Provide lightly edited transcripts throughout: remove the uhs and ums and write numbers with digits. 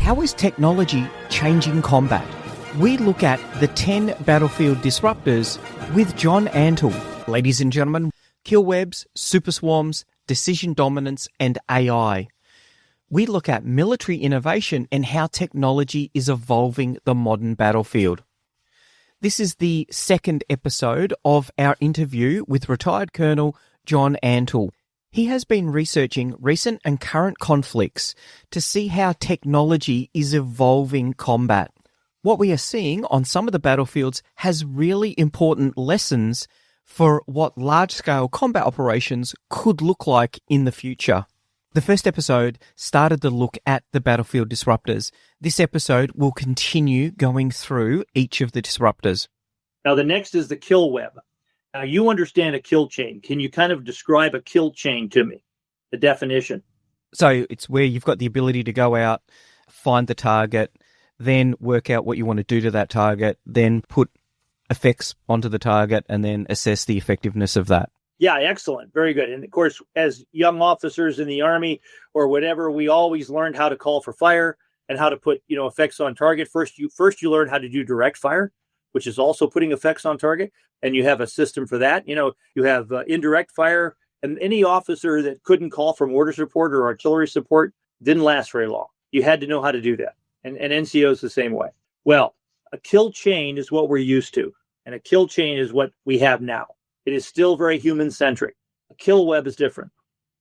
How is technology changing combat? We look at the 10 battlefield disruptors with John Antal. Ladies and gentlemen, kill webs, super swarms, decision dominance, and AI. We look at military innovation and how technology is evolving the modern battlefield. This is the second episode of our interview with retired Colonel John Antal. He has been researching recent and current conflicts to see how technology is evolving combat. What we are seeing on some of the battlefields has really important lessons for what large-scale combat operations could look like in the future. The first episode started to look at the battlefield disruptors. This episode will continue going through each of the disruptors. Now, the next is the kill web. Now, you understand a kill chain. Can you kind of describe a kill chain to me, the definition? So it's where you've got the ability to go out, find the target, then work out what you want to do to that target, then put effects onto the target, and then assess the effectiveness of that. Yeah, excellent. Very good. And of course, as young officers in the Army or whatever, we always learned how to call for fire and how to put, effects on target. First you learn how to do direct fire, which is also putting effects on target. And you have a system for that. You have indirect fire, and any officer that couldn't call for mortar support or artillery support didn't last very long. You had to know how to do that. And NCOs the same way. Well, a kill chain is what we're used to. And a kill chain is what we have now. It is still very human-centric. A kill web is different.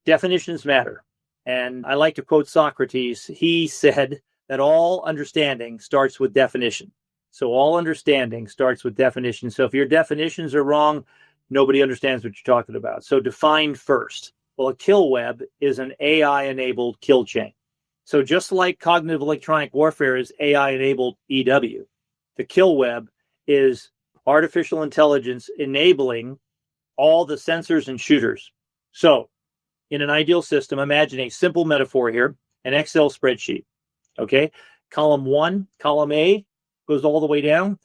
Definitions matter. And I like to quote Socrates. He said that all understanding starts with definition. So all understanding starts with definition. So if your definitions are wrong, nobody understands what you're talking about. So define first. Well, a kill web is an AI-enabled kill chain. So just like cognitive electronic warfare is AI-enabled EW, the kill web is artificial intelligence enabling all the sensors and shooters. So in an ideal system, imagine a simple metaphor here, an Excel spreadsheet. Okay, column 1, column A, goes all the way down,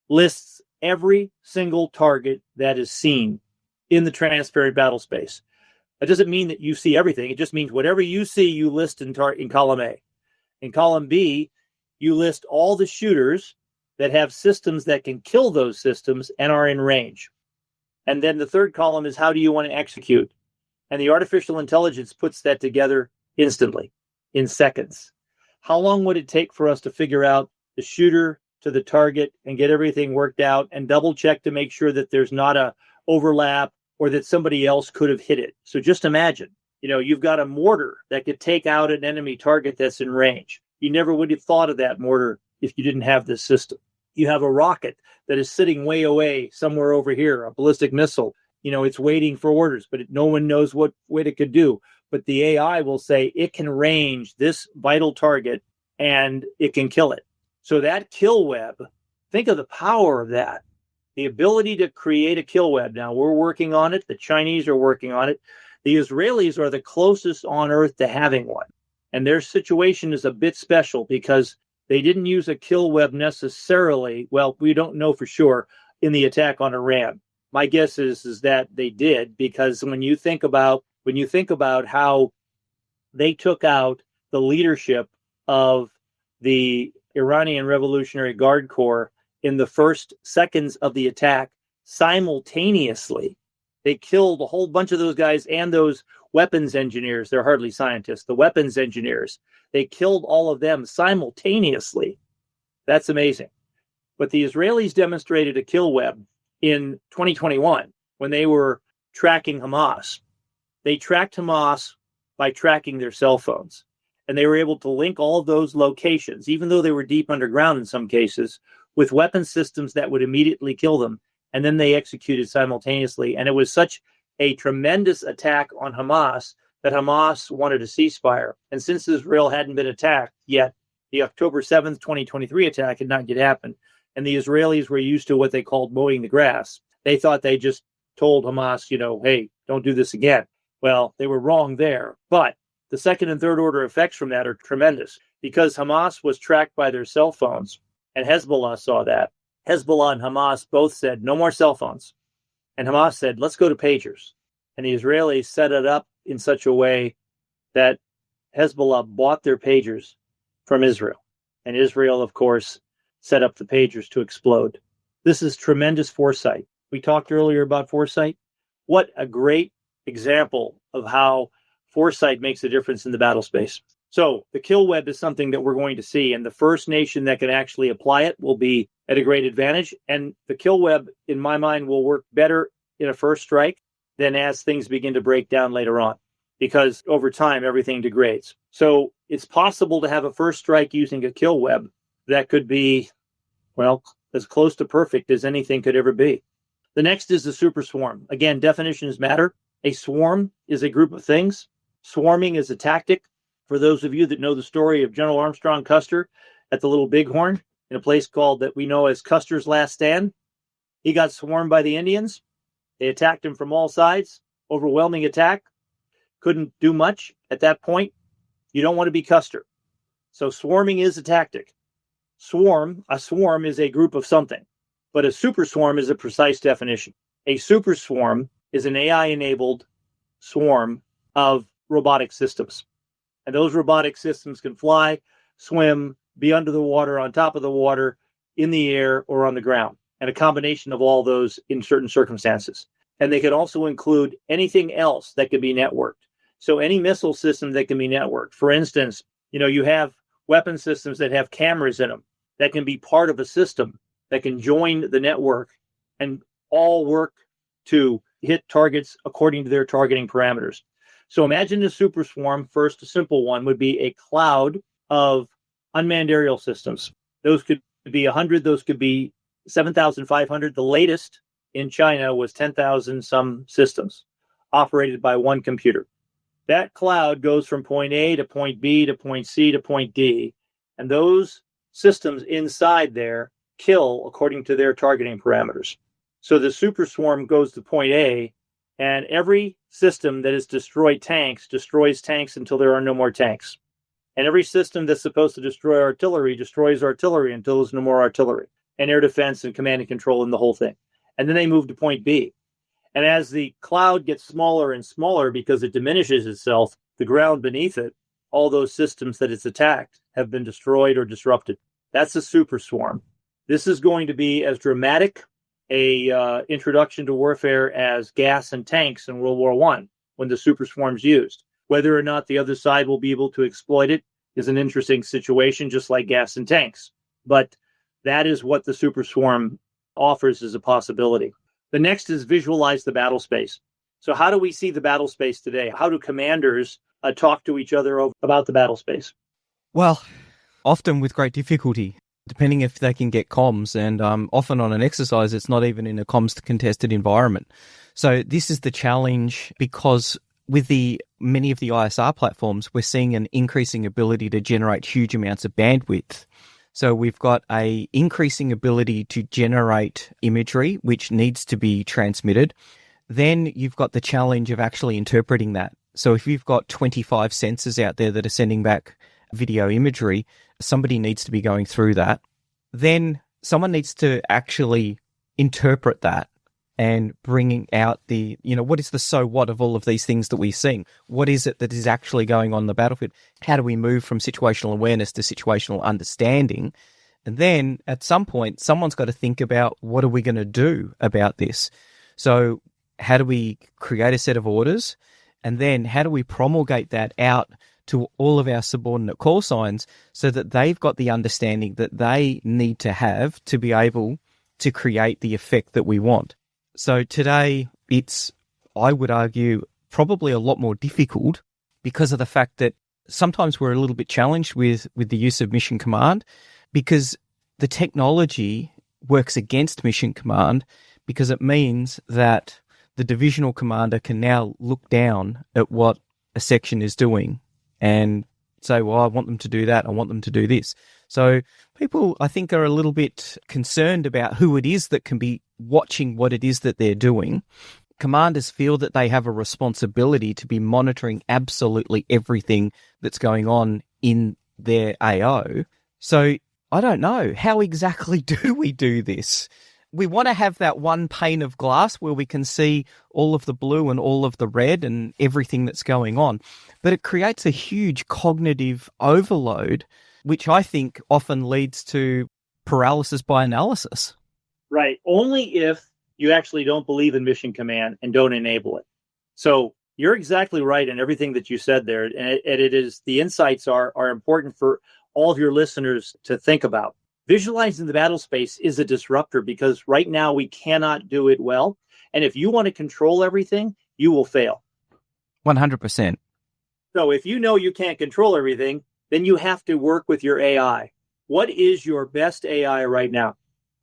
lists every single target that is seen in the transparent battle space. That doesn't mean that you see everything. It just means whatever you see, you list in column A. In column B, you list all the shooters that have systems that can kill those systems and are in range. And then the third column is how do you want to execute? And the artificial intelligence puts that together instantly, in seconds. How long would it take for us to figure out the shooter to the target and get everything worked out and double check to make sure that there's not a overlap or that somebody else could have hit it? So just imagine, you've got a mortar that could take out an enemy target that's in range. You never would have thought of that mortar if you didn't have this system. You have a rocket that is sitting way away somewhere over here, a ballistic missile. It's waiting for orders, but no one knows what it could do. But the AI will say it can range this vital target and it can kill it. So that kill web, think of the power of that. The ability to create a kill web. Now, we're working on it. The Chinese are working on it. The Israelis are the closest on earth to having one. And their situation is a bit special because they didn't use a kill web necessarily. Well, we don't know for sure in the attack on Iran. My guess is that they did, because when you think about how they took out the leadership of the Iranian Revolutionary Guard Corps in the first seconds of the attack simultaneously, they killed a whole bunch of those guys and those weapons engineers. They're hardly scientists. The weapons engineers. They killed all of them simultaneously. That's amazing. But the Israelis demonstrated a kill web in 2021 when they were tracking Hamas. They tracked Hamas by tracking their cell phones. And they were able to link all of those locations, even though they were deep underground in some cases, with weapon systems that would immediately kill them. And then they executed simultaneously. And it was such a tremendous attack on Hamas that Hamas wanted a ceasefire. And since Israel hadn't been attacked yet, the October 7th, 2023 attack had not yet happened. And the Israelis were used to what they called mowing the grass. They thought they just told Hamas, hey, don't do this again. Well, they were wrong there. But the second and third order effects from that are tremendous, because Hamas was tracked by their cell phones, and Hezbollah saw that. Hezbollah and Hamas both said, no more cell phones. And Hamas said, let's go to pagers. And the Israelis set it up in such a way that Hezbollah bought their pagers from Israel. And Israel, of course, set up the pagers to explode. This is tremendous foresight. We talked earlier about foresight. What a great example of how foresight makes a difference in the battle space. So the kill web is something that we're going to see, and the first nation that can actually apply it will be at a great advantage. And the kill web, in my mind, will work better in a first strike than as things begin to break down later on, because over time, everything degrades. So it's possible to have a first strike using a kill web that could be, well, as close to perfect as anything could ever be. The next is the super swarm. Again, definitions matter. A swarm is a group of things. Swarming is a tactic. For those of you that know the story of General Armstrong Custer at the Little Bighorn, in a place called that we know as Custer's Last Stand, he got swarmed by the Indians. They attacked him from all sides. Overwhelming attack. Couldn't do much at that point. You don't want to be Custer. So swarming is a tactic. A swarm is a group of something, but a super swarm is a precise definition. A super swarm is an AI-enabled swarm of robotic systems. And those robotic systems can fly, swim, be under the water, on top of the water, in the air, or on the ground, and a combination of all those in certain circumstances. And they can also include anything else that can be networked. So any missile system that can be networked. For instance, you have weapon systems that have cameras in them that can be part of a system that can join the network and all work to hit targets according to their targeting parameters. So imagine a super swarm. First, a simple one would be a cloud of unmanned aerial systems. Those could be 100. Those could be 7,500. The latest in China was 10,000 some systems operated by one computer. That cloud goes from point A to point B to point C to point D. And those systems inside there kill according to their targeting parameters. So the super swarm goes to point A, and every system that has destroyed tanks destroys tanks until there are no more tanks. And every system that's supposed to destroy artillery destroys artillery until there's no more artillery, and air defense and command and control and the whole thing. And then they move to point B. And as the cloud gets smaller and smaller because it diminishes itself, the ground beneath it, all those systems that it's attacked have been destroyed or disrupted. That's a super swarm. This is going to be as dramatic a introduction to warfare as gas and tanks in World War I when the super swarm's used. Whether or not the other side will be able to exploit it is an interesting situation, just like gas and tanks. But that is what the super swarm offers as a possibility. The next is visualize the battle space. So how do we see the battle space today? How do commanders talk to each other about the battle space? Well, often with great difficulty, depending if they can get comms, and often on an exercise, it's not even in a comms contested environment. So this is the challenge, because with many of the ISR platforms, we're seeing an increasing ability to generate huge amounts of bandwidth. So we've got a increasing ability to generate imagery, which needs to be transmitted. Then you've got the challenge of actually interpreting that. So if you've got 25 sensors out there that are sending back video imagery, somebody needs to be going through that. Then someone needs to actually interpret that and bringing out what is the so what of all of these things that we're seeing? What is it that is actually going on in the battlefield? How do we move from situational awareness to situational understanding? And then at some point, someone's got to think about, what are we going to do about this? So how do we create a set of orders? And then how do we promulgate that out to all of our subordinate call signs so that they've got the understanding that they need to have to be able to create the effect that we want? So today it's, I would argue, probably a lot more difficult because of the fact that sometimes we're a little bit challenged with the use of mission command, because the technology works against mission command, because it means that the divisional commander can now look down at what a section is doing and say, well, I want them to do that, I want them to do this. So people, I think, are a little bit concerned about who it is that can be watching what it is that they're doing. Commanders feel that they have a responsibility to be monitoring absolutely everything that's going on in their AO. So I don't know, how exactly do we do this? We want to have that one pane of glass where we can see all of the blue and all of the red and everything that's going on. But it creates a huge cognitive overload which I think often leads to paralysis by analysis. Right. Only if you actually don't believe in mission command and don't enable it. So you're exactly right in everything that you said there. And it is, the insights are important for all of your listeners to think about. Visualizing the battle space is a disruptor because right now we cannot do it well. And if you want to control everything, you will fail. 100%. So if you know you can't control everything, then you have to work with your AI. What is your best AI right now?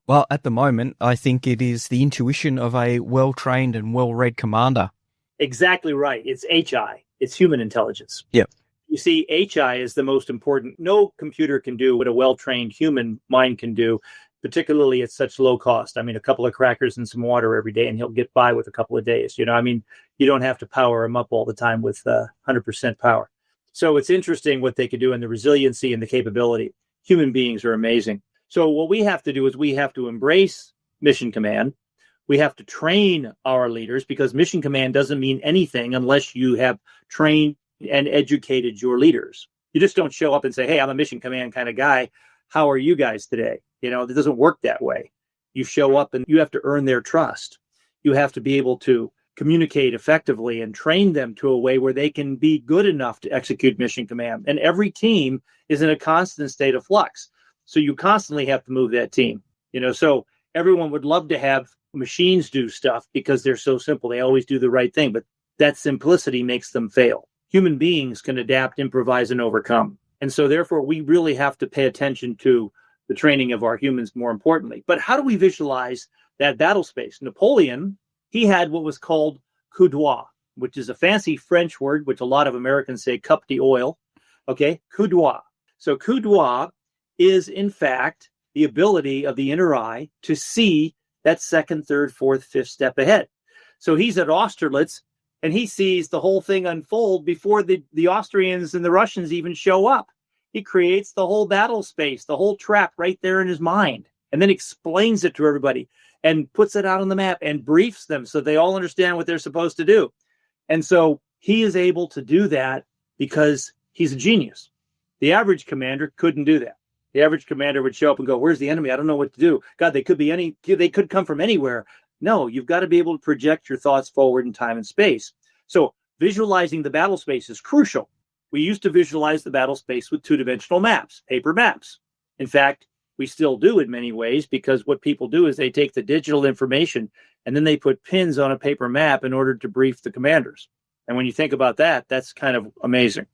Well, at the moment, I think it is the intuition of a well-trained and well-read commander. Exactly right. It's HI. It's human intelligence. Yep. You see, HI is the most important. No computer can do what a well-trained human mind can do, particularly at such low cost. I mean, a couple of crackers and some water every day, and he'll get by with a couple of days. You know, I mean, you don't have to power him up all the time with 100% power. So it's interesting what they can do and the resiliency and the capability. Human beings are amazing. So what we have to do is we have to embrace mission command. We have to train our leaders because mission command doesn't mean anything unless you have trained and educated your leaders. You just don't show up and say, hey, I'm a mission command kind of guy. How are you guys today? You know, it doesn't work that way. You show up and you have to earn their trust. You have to be able to communicate effectively and train them to a way where they can be good enough to execute mission command. And every team is in a constant state of flux. So you constantly have to move that team. You know, so everyone would love to have machines do stuff because they're so simple. They always do the right thing, but that simplicity makes them fail. Human beings can adapt, improvise, and overcome. And so therefore, we really have to pay attention to the training of our humans more importantly. But how do we visualize that battle space? Napoleon, he had what was called coup droit, which is a fancy French word, which a lot of Americans say cup d'oil. Okay, coup droit. So coup droit is, in fact, the ability of the inner eye to see that second, third, fourth, fifth step ahead. So he's at Austerlitz, and he sees the whole thing unfold before the Austrians and the Russians even show up. He creates the whole battle space, the whole trap right there in his mind, and then explains it to everybody and puts it out on the map and briefs them so they all understand what they're supposed to do. And so he is able to do that because he's a genius. The average commander couldn't do that. The average commander would show up and go, where's the enemy? I don't know what to do. God, they could come from anywhere. No, you've got to be able to project your thoughts forward in time and space. So visualizing the battle space is crucial. We used to visualize the battle space with two-dimensional maps, paper maps. In fact, we still do in many ways because what people do is they take the digital information and then they put pins on a paper map in order to brief the commanders. And when you think about that, that's kind of amazing.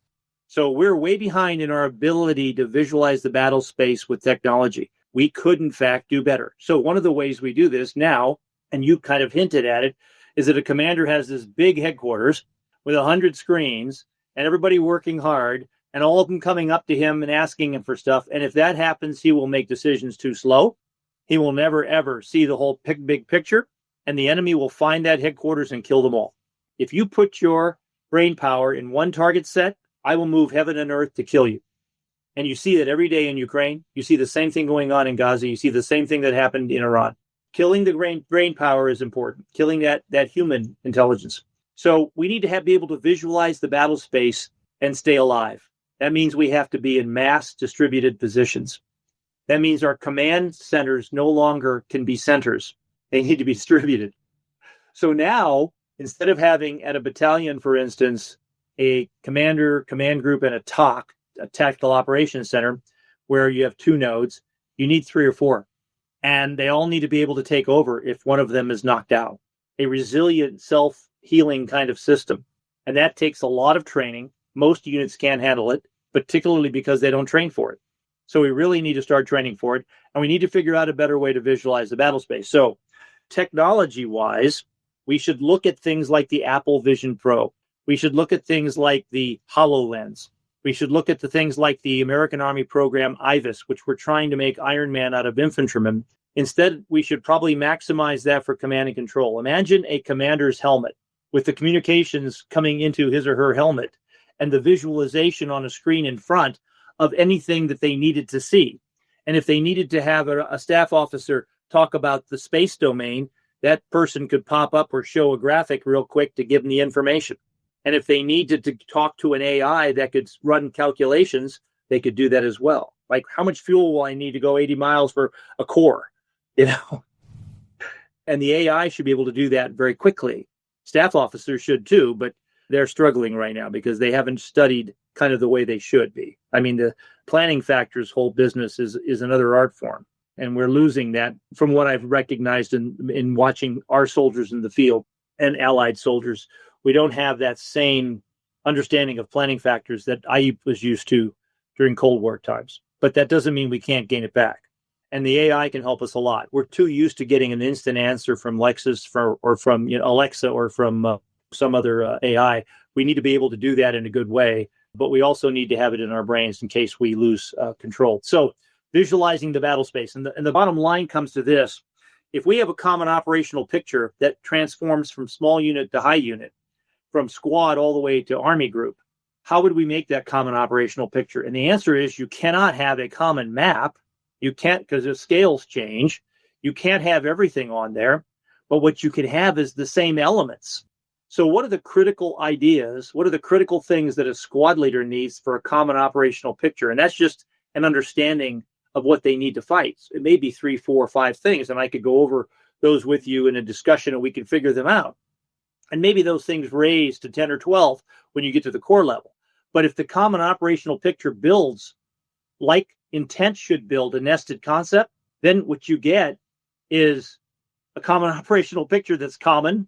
So we're way behind in our ability to visualize the battle space with technology. We could, in fact, do better. So one of the ways we do this now, and you kind of hinted at it, is that a commander has this big headquarters with 100 screens and everybody working hard and all of them coming up to him and asking him for stuff. And if that happens, he will make decisions too slow. He will never, ever see the whole big picture, and the enemy will find that headquarters and kill them all. If you put your brain power in one target set, I will move heaven and earth to kill you. And you see that every day in Ukraine. You see the same thing going on in Gaza. You see the same thing that happened in Iran. Killing the brain power is important. Killing that human intelligence. So we need to be able to visualize the battle space and stay alive. That means we have to be in mass distributed positions. That means our command centers no longer can be centers. They need to be distributed. So now, instead of having at a battalion, for instance, a commander, command group, and a TOC, a tactical operations center, where you have two nodes, you need 3 or 4. And they all need to be able to take over if one of them is knocked out. A resilient, self-healing kind of system. And that takes a lot of training. Most units can't handle it, particularly because they don't train for it. So we really need to start training for it. And we need to figure out a better way to visualize the battle space. So technology-wise, we should look at things like the Apple Vision Pro. We should look at things like the HoloLens. We should look at the things like the American Army program IVAS, which we're trying to make Iron Man out of infantrymen. Instead, we should probably maximize that for command and control. Imagine a commander's helmet with the communications coming into his or her helmet and the visualization on a screen in front of anything that they needed to see. And if they needed to have a staff officer talk about the space domain, that person could pop up or show a graphic real quick to give them the information. And if they needed to talk to an AI that could run calculations, they could do that as well. Like, how much fuel will I need to go 80 miles for a core? And the AI should be able to do that very quickly. Staff officers should too, but they're struggling right now because they haven't studied kind of the way they should be. I mean, the planning factor's whole business is another art form. And we're losing that from what I've recognized in watching our soldiers in the field and allied soldiers. We don't have that same understanding of planning factors that I was used to during Cold War times. But that doesn't mean we can't gain it back. And the AI can help us a lot. We're too used to getting an instant answer from Lexus or from Alexa or from some other AI. We need to be able to do that in a good way, but we also need to have it in our brains in case we lose control. So visualizing the battle space. And the bottom line comes to this. If we have a common operational picture that transforms from small unit to high unit, from squad all the way to army group, how would we make that common operational picture? And the answer is you cannot have a common map. You can't, because the scales change. You can't have everything on there. But what you can have is the same elements. So what are the critical ideas? What are the critical things that a squad leader needs for a common operational picture? And that's just an understanding of what they need to fight. It may be 3, 4, 5 things, and I could go over those with you in a discussion and we can figure them out. And maybe those things raise to 10 or 12 when you get to the core level. But if the common operational picture builds like intent should build a nested concept, then what you get is a common operational picture that's common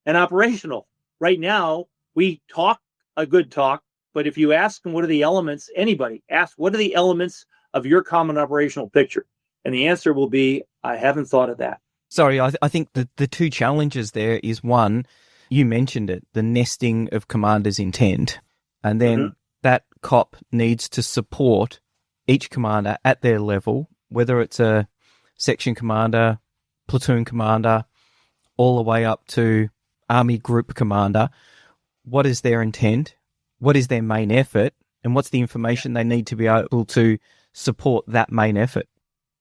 and operational. Right now, we talk a good talk, but if you ask them what are the elements, anybody ask what are the elements of your common operational picture? And the answer will be, I haven't thought of that. Sorry, I think the two challenges there is one, you mentioned it, the nesting of commander's intent. And then that COP needs to support each commander at their level, whether it's a section commander, platoon commander, all the way up to army group commander. What is their intent? What is their main effort? And what's the information they need to be able to support that main effort?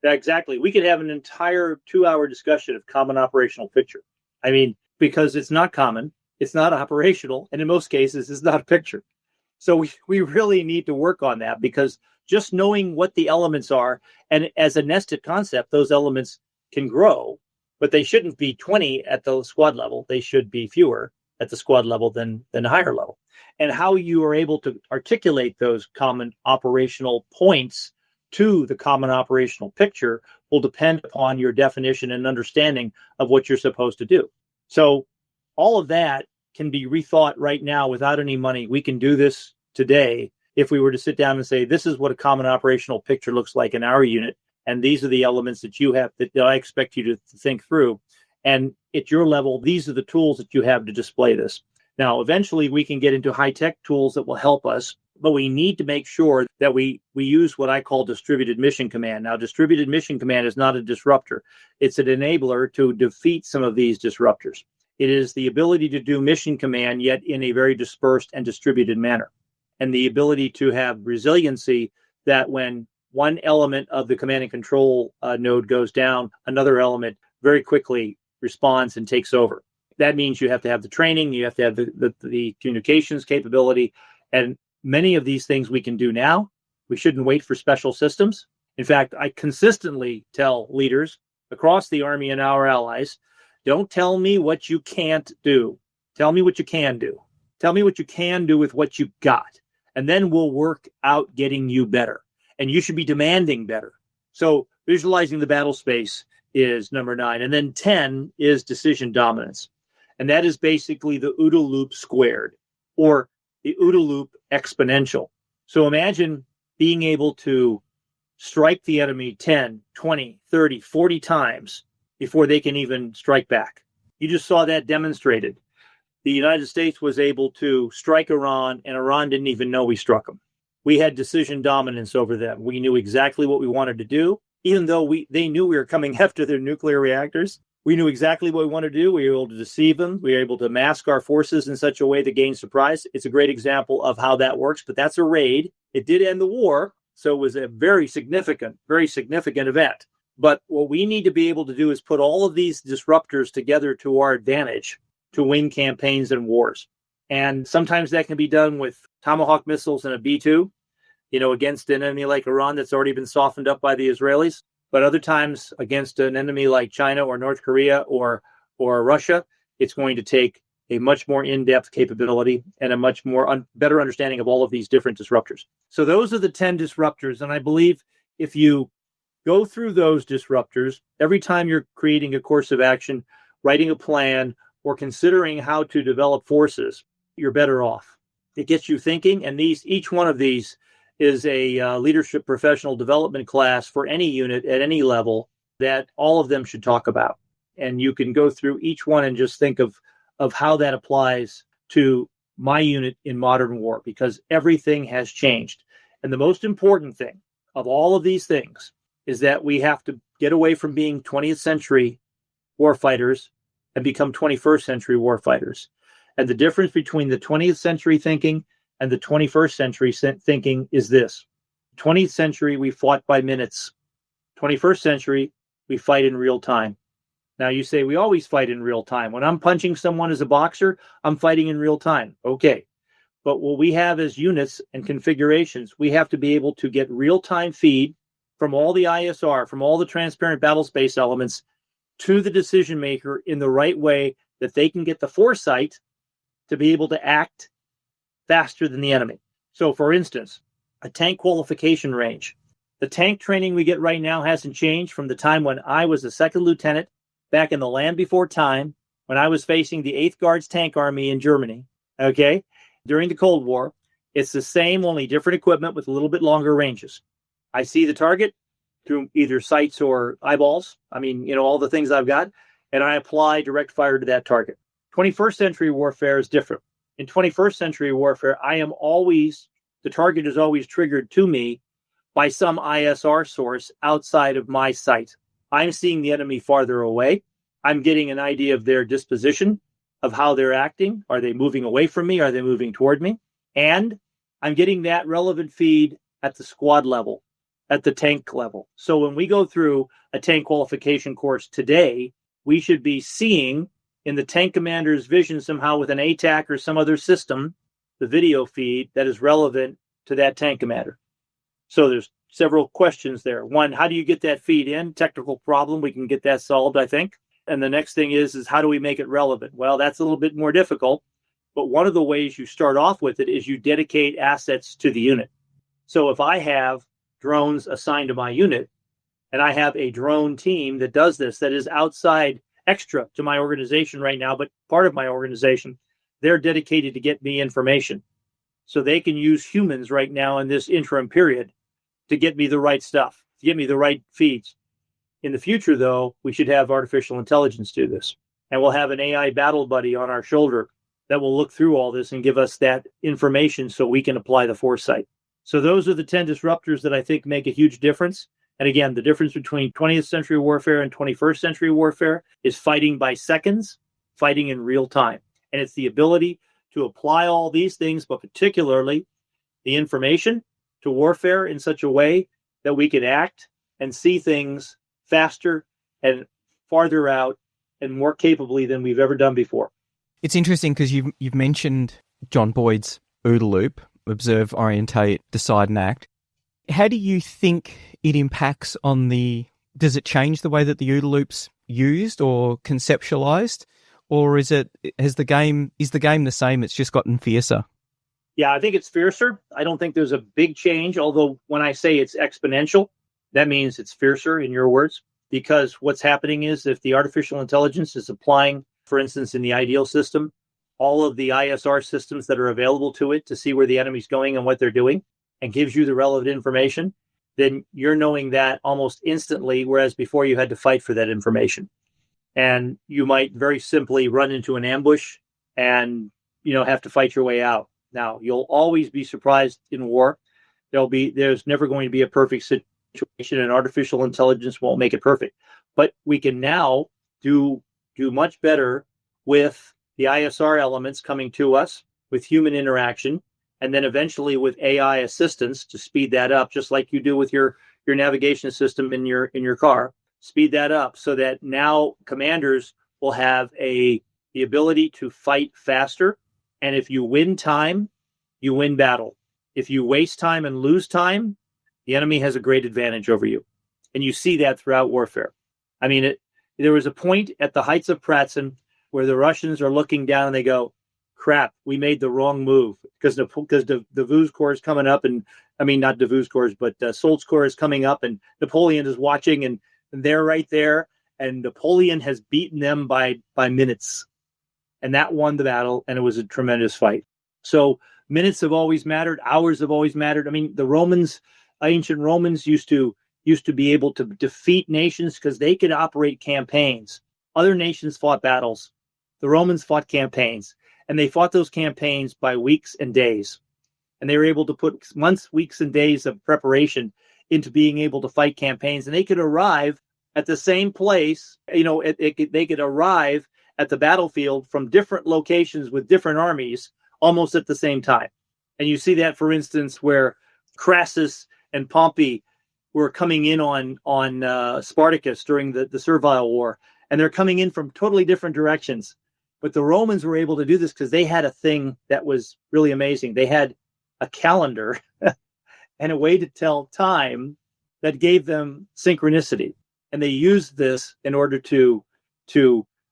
Exactly. We could have an entire 2-hour discussion of common operational picture. I mean, because it's not common, it's not operational, and in most cases, it's not a picture. So we really need to work on that, because just knowing what the elements are, and as a nested concept, those elements can grow, but they shouldn't be 20 at the squad level. They should be fewer at the squad level than the higher level. And how you are able to articulate those common operational points to the common operational picture will depend upon your definition and understanding of what you're supposed to do. So all of that can be rethought right now without any money. We can do this today if we were to sit down and say, this is what a common operational picture looks like in our unit, and these are the elements that you have that I expect you to think through. And at your level, these are the tools that you have to display this. Now, eventually we can get into high-tech tools that will help us, but we need to make sure that we use what I call distributed mission command. Now, distributed mission command is not a disruptor. It's an enabler to defeat some of these disruptors. It is the ability to do mission command, yet in a very dispersed and distributed manner. And the ability to have resiliency that when one element of the command and control node goes down, another element very quickly responds and takes over. That means you have to have the training, you have to have the communications capability, and many of these things we can do now. We shouldn't wait for special systems. In fact, I consistently tell leaders across the Army and our allies, don't tell me what you can't do. Tell me what you can do. Tell me what you can do with what you got. And then we'll work out getting you better. And you should be demanding better. So visualizing the battle space is number 9. And then 10 is decision dominance. And that is basically the OODA loop squared, or the OODA loop exponential. So imagine being able to strike the enemy 10, 20, 30, 40 times before they can even strike back. You just saw that demonstrated. The United States was able to strike Iran, and Iran didn't even know we struck them. We had decision dominance over them. We knew exactly what we wanted to do, even though they knew we were coming after their nuclear reactors. We knew exactly what we wanted to do. We were able to deceive them. We were able to mask our forces in such a way that gained surprise. It's a great example of how that works, but that's a raid. It did end the war, so it was a very significant event. But what we need to be able to do is put all of these disruptors together to our advantage to win campaigns and wars. And sometimes that can be done with Tomahawk missiles and a B-2. against an enemy like Iran that's already been softened up by the Israelis. But other times against an enemy like China or North Korea or Russia, it's going to take a much more in-depth capability and a much more better understanding of all of these different disruptors. So those are the 10 disruptors. And I believe if you go through those disruptors, every time you're creating a course of action, writing a plan, or considering how to develop forces, you're better off. It gets you thinking, and each one of these is a leadership professional development class for any unit at any level that all of them should talk about. And you can go through each one and just think of how that applies to my unit in modern war, because everything has changed. And the most important thing of all of these things is that we have to get away from being 20th century warfighters and become 21st century warfighters. And the difference between the 20th century thinking and the 21st century thinking is this. 20th century, we fought by minutes. 21st century, we fight in real time. Now you say we always fight in real time. When I'm punching someone as a boxer, I'm fighting in real time. Okay. But what we have as units and configurations, we have to be able to get real-time feed from all the ISR, from all the transparent battle space elements to the decision maker in the right way that they can get the foresight to be able to act faster than the enemy. So for instance, a tank qualification range. The tank training we get right now hasn't changed from the time when I was a second lieutenant back in the land before time, when I was facing the 8th Guards Tank Army in Germany, okay, during the Cold War. It's the same, only different equipment with a little bit longer ranges. I see the target through either sights or eyeballs. I mean, all the things I've got, and I apply direct fire to that target. 21st century warfare is different. In 21st century warfare, the target is always triggered to me by some ISR source outside of my sight. I'm seeing the enemy farther away. I'm getting an idea of their disposition, of how they're acting. Are they moving away from me? Are they moving toward me? And I'm getting that relevant feed at the squad level, at the tank level. So when we go through a tank qualification course today, we should be seeing in the tank commander's vision somehow with an ATAC or some other system, the video feed that is relevant to that tank commander. So there's several questions there. One, how do you get that feed in? Technical problem. We can get that solved, I think. And the next thing is how do we make it relevant? Well, that's a little bit more difficult. But one of the ways you start off with it is you dedicate assets to the unit. So if I have drones assigned to my unit and I have a drone team that does this, that is outside extra to my organization right now, but part of my organization, they're dedicated to get me information. So they can use humans right now in this interim period to get me the right stuff, to get me the right feeds. In the future, though, we should have artificial intelligence do this. And we'll have an AI battle buddy on our shoulder that will look through all this and give us that information so we can apply the foresight. So those are the 10 disruptors that I think make a huge difference. And again, the difference between 20th century warfare and 21st century warfare is fighting by seconds, fighting in real time. And it's the ability to apply all these things, but particularly the information to warfare in such a way that we can act and see things faster and farther out and more capably than we've ever done before. It's interesting because you've mentioned John Boyd's OODA loop, observe, orientate, decide and act. How do you think it impacts on does it change the way that the OODA loop's used or conceptualized? Or is the game the same? It's just gotten fiercer? Yeah, I think it's fiercer. I don't think there's a big change, although when I say it's exponential, that means it's fiercer in your words, because what's happening is if the artificial intelligence is applying, for instance, in the ideal system, all of the ISR systems that are available to it to see where the enemy's going and what they're doing and gives you the relevant information, then you're knowing that almost instantly, whereas before you had to fight for that information. And you might very simply run into an ambush and, have to fight your way out. Now, you'll always be surprised in war. There's never going to be a perfect situation, and artificial intelligence won't make it perfect. But we can now do much better with the ISR elements coming to us, with human interaction, and then eventually with AI assistance to speed that up, just like you do with your navigation system in your car. Speed that up so that now commanders will have the ability to fight faster. And if you win time, you win battle. If you waste time and lose time, the enemy has a great advantage over you. And you see that throughout warfare. I mean, there was a point at the heights of Pratzen where the Russians are looking down and they go, crap, we made the wrong move because the Davout's Corps is coming up, and I mean, not Davout's Corps, but Solt's Corps is coming up, and Napoleon is watching, and they're right there, and Napoleon has beaten them by minutes, and that won the battle, and it was a tremendous fight. So minutes have always mattered, hours have always mattered. I mean, the Romans, ancient Romans used to be able to defeat nations because they could operate campaigns. Other nations fought battles. The Romans fought campaigns, and they fought those campaigns by weeks and days. And they were able to put months, weeks, and days of preparation into being able to fight campaigns. And they could arrive at the same place. They could arrive at the battlefield from different locations with different armies almost at the same time. And you see that, for instance, where Crassus and Pompey were coming in on Spartacus during the Servile War. And they're coming in from totally different directions. But the Romans were able to do this because they had a thing that was really amazing. They had a calendar and a way to tell time that gave them synchronicity. And they used this in order to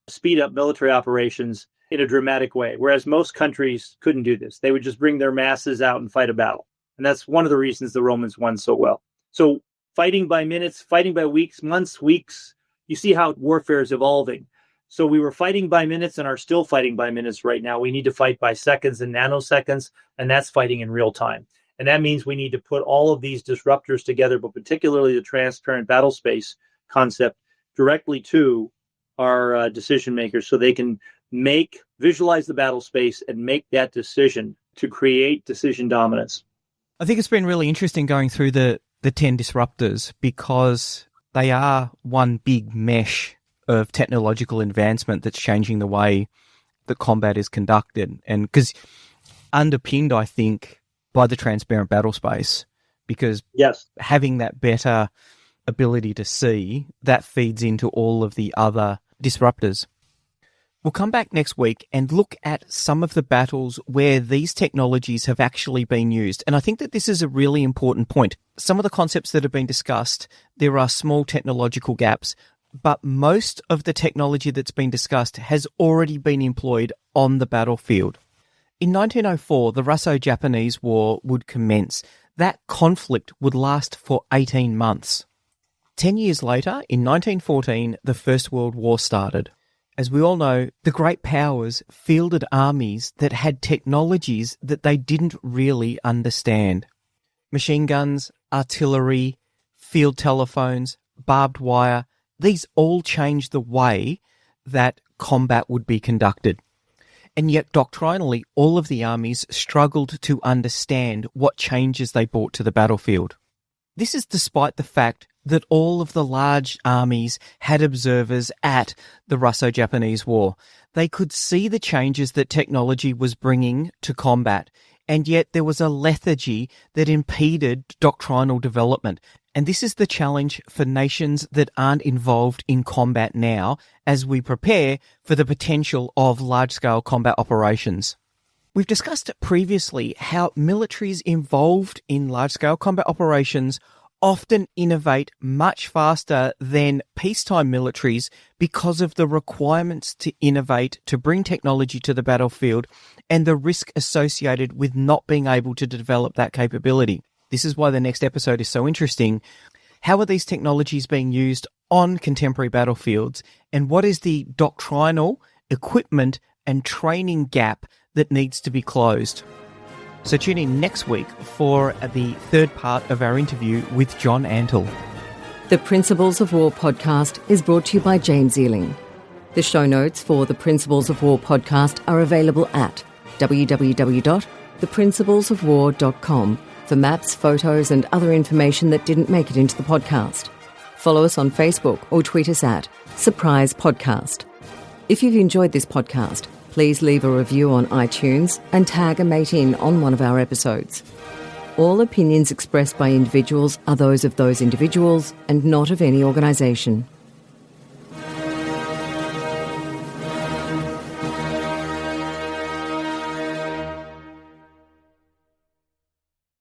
speed up military operations in a dramatic way, whereas most countries couldn't do this. They would just bring their masses out and fight a battle. And that's one of the reasons the Romans won so well. So fighting by minutes, fighting by weeks, months, weeks, you see how warfare is evolving. So we were fighting by minutes and are still fighting by minutes right now. We need to fight by seconds and nanoseconds, and that's fighting in real time. And that means we need to put all of these disruptors together, but particularly the transparent battle space concept, directly to our decision makers so they can visualize the battle space and make that decision to create decision dominance. I think it's been really interesting going through the 10 disruptors because they are one big mesh of technological advancement that's changing the way that combat is conducted. And because underpinned, I think, by the transparent battle space, because yes, having that better ability to see, that feeds into all of the other disruptors. We'll come back next week and look at some of the battles where these technologies have actually been used. And I think that this is a really important point. Some of the concepts that have been discussed, there are small technological gaps, but most of the technology that's been discussed has already been employed on the battlefield. In 1904, the Russo-Japanese War would commence. That conflict would last for 18 months. 10 years later, in 1914, the First World War started. As we all know, the great powers fielded armies that had technologies that they didn't really understand. Machine guns, artillery, field telephones, barbed wire, these all changed the way that combat would be conducted. And yet, doctrinally, all of the armies struggled to understand what changes they brought to the battlefield. This is despite the fact that all of the large armies had observers at the Russo-Japanese War. They could see the changes that technology was bringing to combat, and yet there was a lethargy that impeded doctrinal development. And this is the challenge for nations that aren't involved in combat now as we prepare for the potential of large-scale combat operations. We've discussed previously how militaries involved in large-scale combat operations often innovate much faster than peacetime militaries because of the requirements to innovate, to bring technology to the battlefield, and the risk associated with not being able to develop that capability. This is why the next episode is so interesting. How are these technologies being used on contemporary battlefields, and what is the doctrinal, equipment, and training gap that needs to be closed? So tune in next week for the third part of our interview with John Antal. The Principles of War podcast is brought to you by James Ealing. The show notes for the Principles of War podcast are available at www.theprinciplesofwar.com for maps, photos and other information that didn't make it into the podcast. Follow us on Facebook or tweet us at Surprise Podcast. If you've enjoyed this podcast, please leave a review on iTunes and tag a mate in on one of our episodes. All opinions expressed by individuals are those of those individuals and not of any organisation.